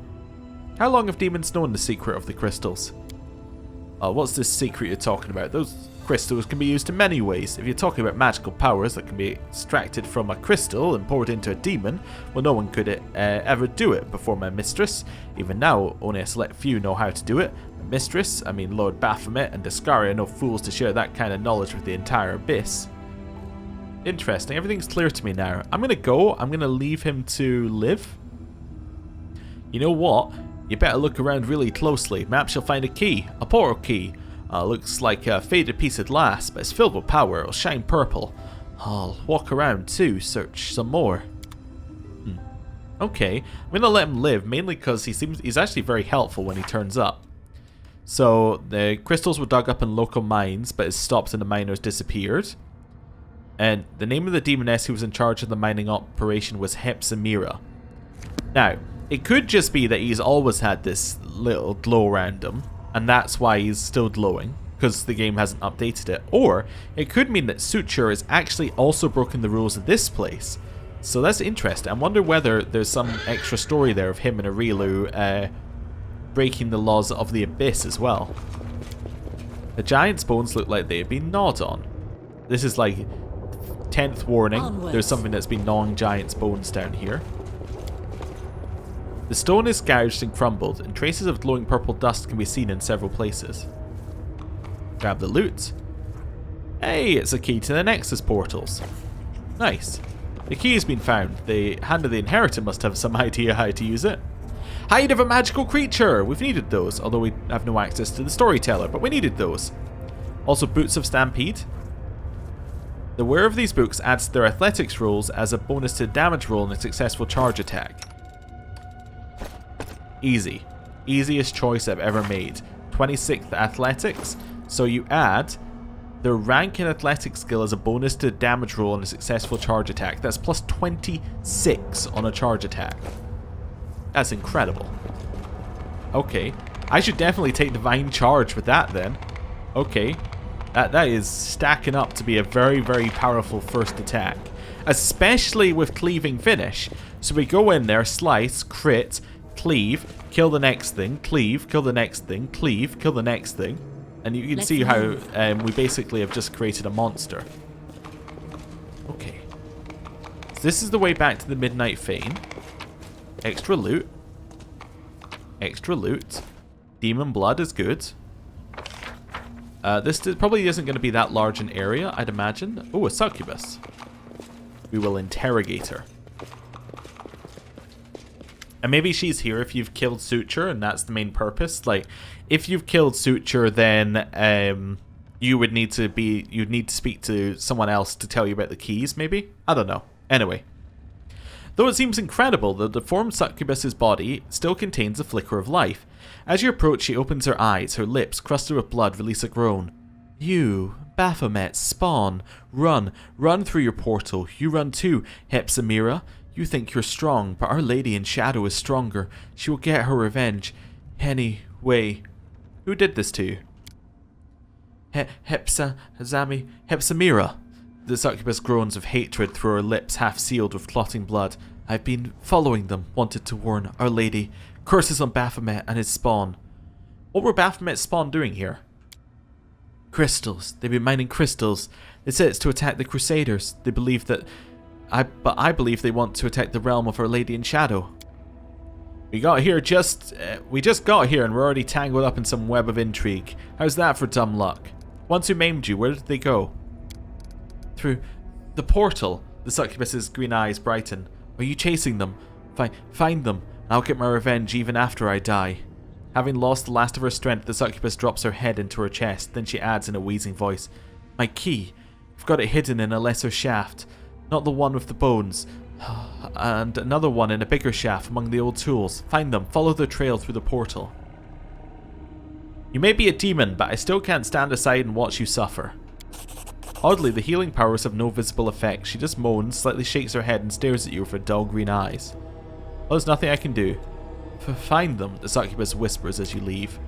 How long have demons known the secret of the crystals? Oh, what's this secret you're talking about? Those crystals can be used in many ways. If you're talking about magical powers that can be extracted from a crystal and poured into a demon, well, no one could ever do it before my mistress. Even now, only a select few know how to do it. My mistress, I mean Lord Baphomet and Deskari, are no fools to share that kind of knowledge with the entire abyss. Interesting, everything's clear to me now. I'm gonna leave him to live. You know what? You better look around really closely. Perhaps you'll find a key, a portal key. Looks like a faded piece of glass, but it's filled with power. It'll shine purple. I'll walk around too, search some more. Okay, I'm gonna let him live, mainly because he's actually very helpful when he turns up. So the crystals were dug up in local mines, but his stops in the miners disappeared. And the name of the demoness who was in charge of the mining operation was Alushinyrra. Now, it could just be that he's always had this little glow around him, and that's why he's still glowing, because the game hasn't updated it. Or it could mean that Suture is actually also broken the rules of this place. So that's interesting. I wonder whether there's some extra story there of him and Areelu breaking the laws of the abyss as well. The giant's bones look like they have been gnawed on. This is like 10th warning. Onwards. There's something that's been gnawing giant's bones down here. The stone is gouged and crumbled, and traces of glowing purple dust can be seen in several places. Grab the loot. Hey, it's a key to the Nexus portals. Nice. The key has been found. The Hand of the Inheritor must have some idea how to use it. Hide of a magical creature! We've needed those, although we have no access to the storyteller, but we needed those. Also, Boots of Stampede. The wearer of these boots adds to their athletics rolls as a bonus to a damage roll in a successful charge attack. Easy. Easiest choice I've ever made. 26th athletics. So you add the rank in athletic skill as a bonus to damage roll in a successful charge attack. That's plus 26 on a charge attack. That's incredible. Okay. I should definitely take Divine Charge with that then. Okay. That is stacking up to be a very, very powerful first attack. Especially with Cleaving Finish. So we go in there, slice, crit, cleave, kill the next thing, cleave, kill the next thing, cleave, kill the next thing. And you can see how we basically have just created a monster. Okay. So this is the way back to the Midnight Fane. Extra loot. Extra loot. Demon blood is good. This probably isn't going to be that large an area, I'd imagine. Oh, a succubus. We will interrogate her. And maybe she's here if you've killed Suture, and that's the main purpose. Like, if you've killed Suture, then you'd need to speak to someone else to tell you about the keys, maybe? I don't know. Anyway. Though it seems incredible, the deformed succubus's body still contains a flicker of life. As you approach, she opens her eyes, her lips, crusted with blood, release a groan. You, Baphomet, spawn. Run. Run through your portal. You run too, Alushinyrra. You think you're strong, but Our Lady in Shadow is stronger. She will get her revenge. Anyway. Who did this to you? Alushinyrra. The succubus groans of hatred through her lips, half sealed with clotting blood. I've been following them, wanted to warn Our Lady. Curses on Baphomet and his spawn. What were Baphomet's spawn doing here? Crystals. They've been mining crystals. They said it's to attack the Crusaders. They believe that... But I believe they want to attack the realm of Our Lady in Shadow. We just got here and we're already tangled up in some web of intrigue. How's that for dumb luck? Once who maimed you, where did they go? Through the portal. The succubus's green eyes brighten. Are you chasing them? Find them. I'll get my revenge even after I die. Having lost the last of her strength, the succubus drops her head into her chest. Then she adds in a wheezing voice, "My key. I've got it hidden in a lesser shaft. Not the one with the bones. And another one in a bigger shaft among the old tools. Find them. Follow the trail through the portal." You may be a demon, but I still can't stand aside and watch you suffer. Oddly, the healing powers have no visible effect. She just moans, slightly shakes her head and stares at you with her dull green eyes. "Well, there's nothing I can do." "Find them," the succubus whispers as you leave.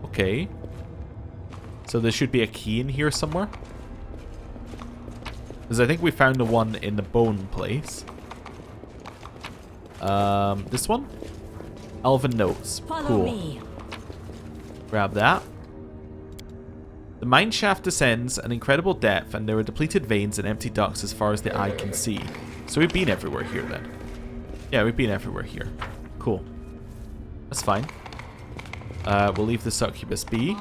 Okay. So there should be a key in here somewhere. Because I think we found the one in the bone place. This one? Elven notes. Cool. Me. Grab that. The mine shaft descends an incredible depth, and there are depleted veins and empty ducts as far as the eye can see. So we've been everywhere here then. Yeah, we've been everywhere here. Cool. That's fine. We'll leave the succubus be.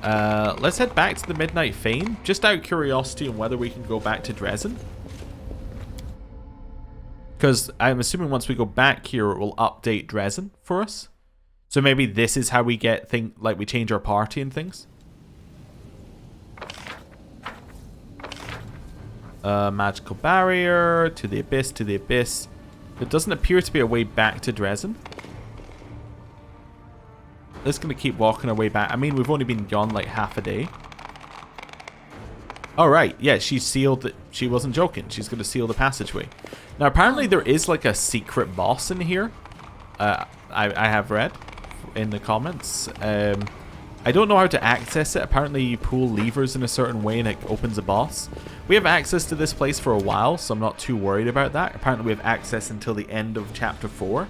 Let's head back to the Midnight Fane, just out of curiosity on whether we can go back to Dresden. Because I'm assuming once we go back here, it will update Dresden for us. So maybe this is how we get we change our party and things. Magical barrier, to the abyss, to the abyss. There doesn't appear to be a way back to Dresden. Let's gonna keep walking our way back. I mean, we've only been gone like half a day. All right, yeah, she sealed it. She wasn't joking. She's gonna seal the passageway. Now, apparently there is like a secret boss in here. I have read in the comments. I don't know how to access it. Apparently you pull levers in a certain way and it opens a boss. We have access to this place for a while, so I'm not too worried about that. Apparently we have access until the end of chapter 4.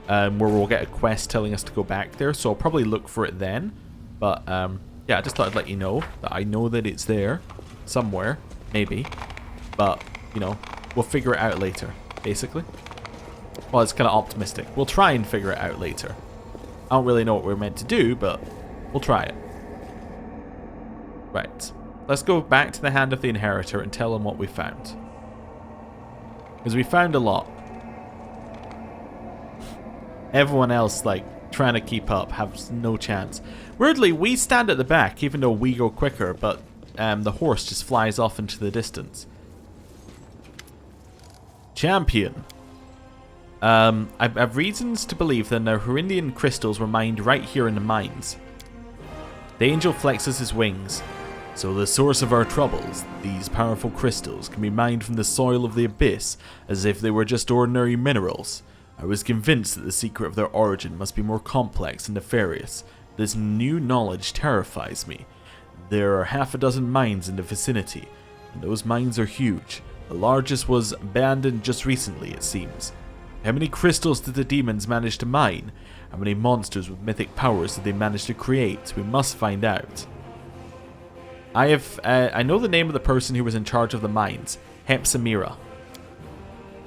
Where we'll get a quest telling us to go back there, so I'll probably look for it then. But yeah, I just thought I'd let you know that I know that it's there somewhere, maybe. But, you know, we'll figure it out later, basically. Well, it's kind of optimistic. We'll try and figure it out later. I don't really know what we're meant to do, but we'll try it. Right. Let's go back to the Hand of the Inheritor and tell him what we found. Because we found a lot. Everyone else, like, trying to keep up, has no chance. Weirdly, we stand at the back, even though we go quicker, but the horse just flies off into the distance. Champion. I have reasons to believe that the Horindian crystals were mined right here in the mines. The angel flexes his wings. So the source of our troubles, these powerful crystals, can be mined from the soil of the abyss as if they were just ordinary minerals. I was convinced that the secret of their origin must be more complex and nefarious. This new knowledge terrifies me. There are half a dozen mines in the vicinity, and those mines are huge. The largest was abandoned just recently, it seems. How many crystals did the demons manage to mine? How many monsters with mythic powers did they manage to create? We must find out. I know the name of the person who was in charge of the mines. Hepzibah.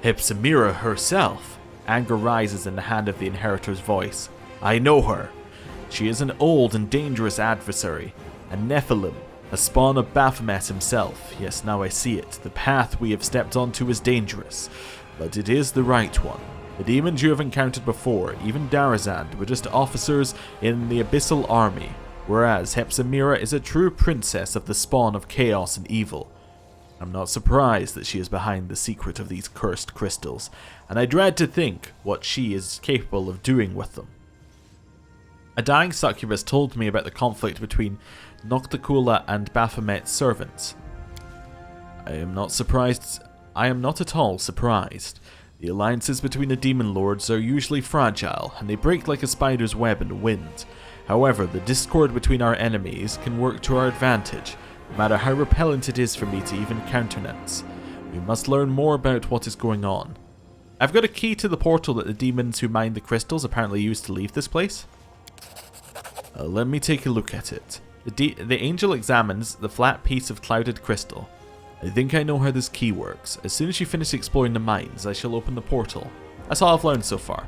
Hepzibah herself. Anger rises in the Hand of the Inheritor's voice. I know her. She is an old and dangerous adversary. A Nephilim. A spawn of Baphomet himself. Yes, now I see it. The path we have stepped onto is dangerous. But it is the right one. The demons you have encountered before, even Darazand, were just officers in the abyssal army. Whereas Hepzibah is a true princess of the spawn of chaos and evil. I'm not surprised that she is behind the secret of these cursed crystals, and I dread to think what she is capable of doing with them. A dying succubus told me about the conflict between Nocticula and Baphomet's servants. I am not at all surprised. The alliances between the demon lords are usually fragile, and they break like a spider's web in the wind. However, the discord between our enemies can work to our advantage, no matter how repellent it is for me to even countenance. We must learn more about what is going on. I've got a key to the portal that the demons who mined the crystals apparently used to leave this place. Let me take a look at it. The angel examines the flat piece of clouded crystal. I think I know how this key works. As soon as you finish exploring the mines, I shall open the portal. That's all I've learned so far.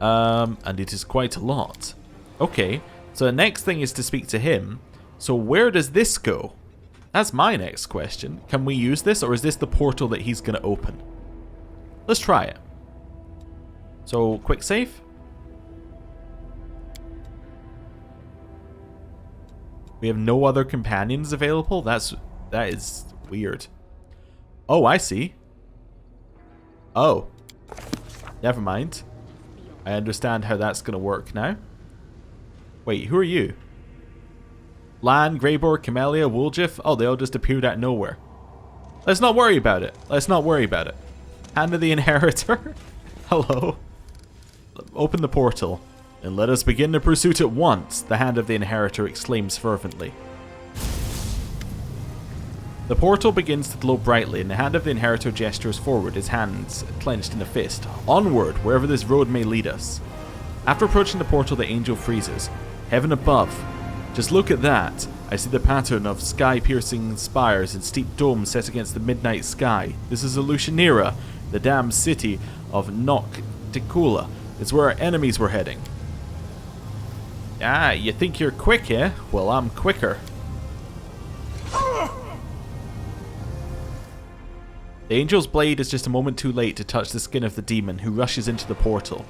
And it is quite a lot. Okay, so the next thing is to speak to him. So where does this go? That's my next question. Can we use this, or is this the portal that he's going to open? Let's try it. So, quick save. We have no other companions available? That is weird. Oh, I see. Oh. Never mind. I understand how that's going to work now. Wait, who are you? Lan, Greybor, Camellia, Woolgif? Oh, they all just appeared out of nowhere. Let's not worry about it. Let's not worry about it. Hand of the Inheritor. Hello. Open the portal. And let us begin the pursuit at once, the Hand of the Inheritor exclaims fervently. The portal begins to glow brightly, and the Hand of the Inheritor gestures forward, his hands clenched in a fist. Onward, wherever this road may lead us. After approaching the portal, the angel freezes. Heaven above. Just look at that. I see the pattern of sky-piercing spires and steep domes set against the midnight sky. This is Alushinyrra, the damned city of Nocticula. It's where our enemies were heading. Ah, you think you're quick, eh? Well, I'm quicker. The angel's blade is just a moment too late to touch the skin of the demon, who rushes into the portal.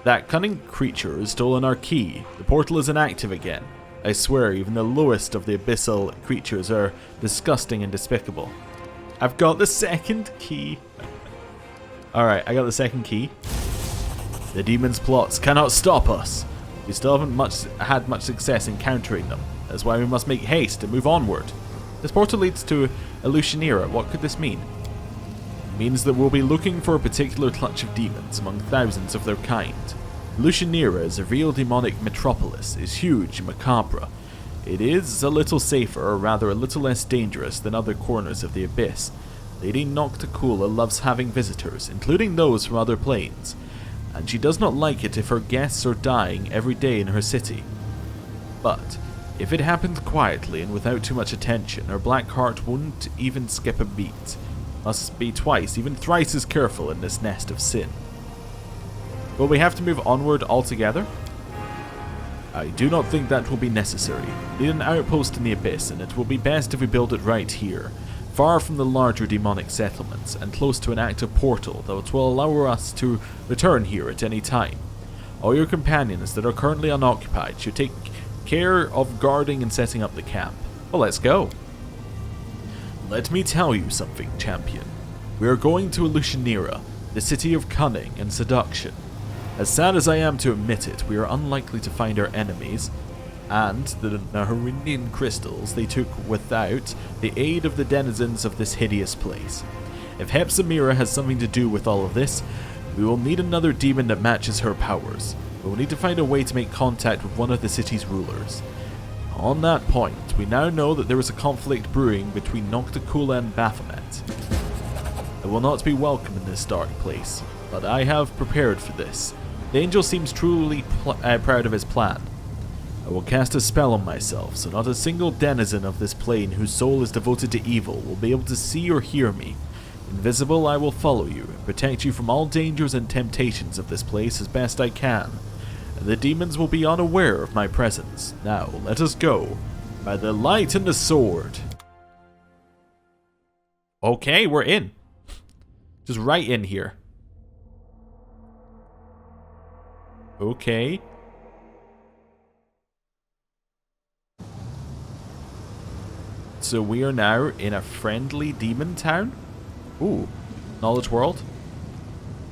That cunning creature has stolen our key. The portal is inactive again. I swear, even the lowest of the abyssal creatures are disgusting and despicable. I've got the second key. Alright, I got the second key. The demon's plots cannot stop us. We still haven't had much success in countering them. That's why we must make haste and move onward. This portal leads to Alushinyrra. What could this mean? It means that we'll be looking for a particular clutch of demons among thousands of their kind. Alushinyrra is a real demonic metropolis, is huge and macabre. It is a little safer, or rather a little less dangerous than other corners of the abyss. Lady Nocticula loves having visitors, including those from other planes, and she does not like it if her guests are dying every day in her city. But if it happened quietly and without too much attention, her black heart wouldn't even skip a beat. Must be twice, even thrice as careful in this nest of sin. Will we have to move onward altogether? I do not think that will be necessary. We need an outpost in the abyss, and it will be best if we build it right here, far from the larger demonic settlements, and close to an active portal that will allow us to return here at any time. All your companions that are currently unoccupied should take care of guarding and setting up the camp. Well, let's go. Let me tell you something, champion. We are going to Alushinyrra, the city of cunning and seduction. As sad as I am to admit it, we are unlikely to find our enemies, and the Naharian crystals they took without the aid of the denizens of this hideous place. If Hepzibah has something to do with all of this, we will need another demon that matches her powers. We will need to find a way to make contact with one of the city's rulers. On that point, we now know that there is a conflict brewing between Nocticula and Baphomet. I will not be welcome in this dark place, but I have prepared for this. The angel seems truly proud of his plan. I will cast a spell on myself, so not a single denizen of this plane whose soul is devoted to evil will be able to see or hear me. Invisible, I will follow you and protect you from all dangers and temptations of this place as best I can. And the demons will be unaware of my presence. Now, let us go. By the light and the sword. Okay, we're in. Just right in here. Okay. So we are now in a friendly demon town. Ooh, knowledge world.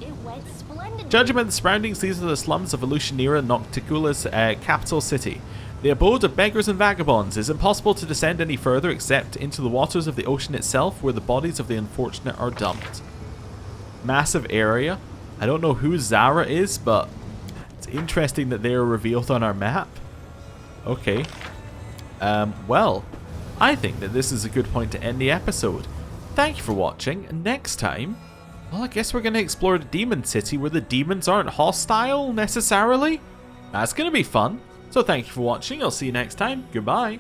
It went splendidly. Judging by the surroundings, these are the slums of Alushinyrra, Nocticula's capital city. The abode of beggars and vagabonds. Is impossible to descend any further except into the waters of the ocean itself, where the bodies of the unfortunate are dumped. Massive area. I don't know who Zara is, but it's interesting that they are revealed on our map. Okay. Well, I think that this is a good point to end the episode. Thank you for watching, and next time, well, I guess we're going to explore the demon city where the demons aren't hostile necessarily. That's going to be fun. So thank you for watching. I'll see you next time. Goodbye.